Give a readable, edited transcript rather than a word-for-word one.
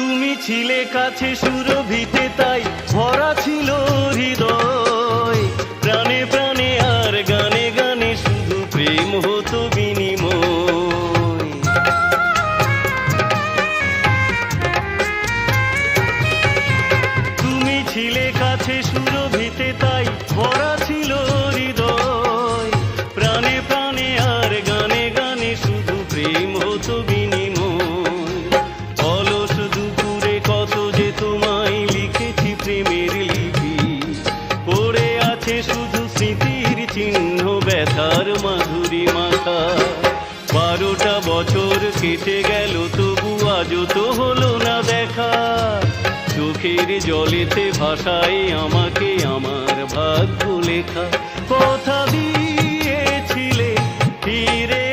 তুমি ছিলে কাছে সুরভিতে, তাই ভরা ছিল হৃদয়। প্রাণে প্রাণে আর গানে গানে শুধু প্রেম হতো বিনিময়। তুমি ছিলে কাছে সুরভিতে, তাই ভরা ছিল হৃদয়। প্রাণে প্রাণে আর গানে গানে শুধু প্রেম হতো বিনিময়। অলস দুপুরে কত যে তোমায় লিখেছি প্রেমের লিপি, পড়ে আছে শুধু স্মৃতির চিহ্ন, ব্যথার মাধুরী মাখা। 12টা বছর কেটে গেল, তবু আজও তো হলো না দেখা। চোখের জলেতে ভাষায় আমাকে আমার ভাগ্য লেখা। কথা দিয়েছিলে ফিরে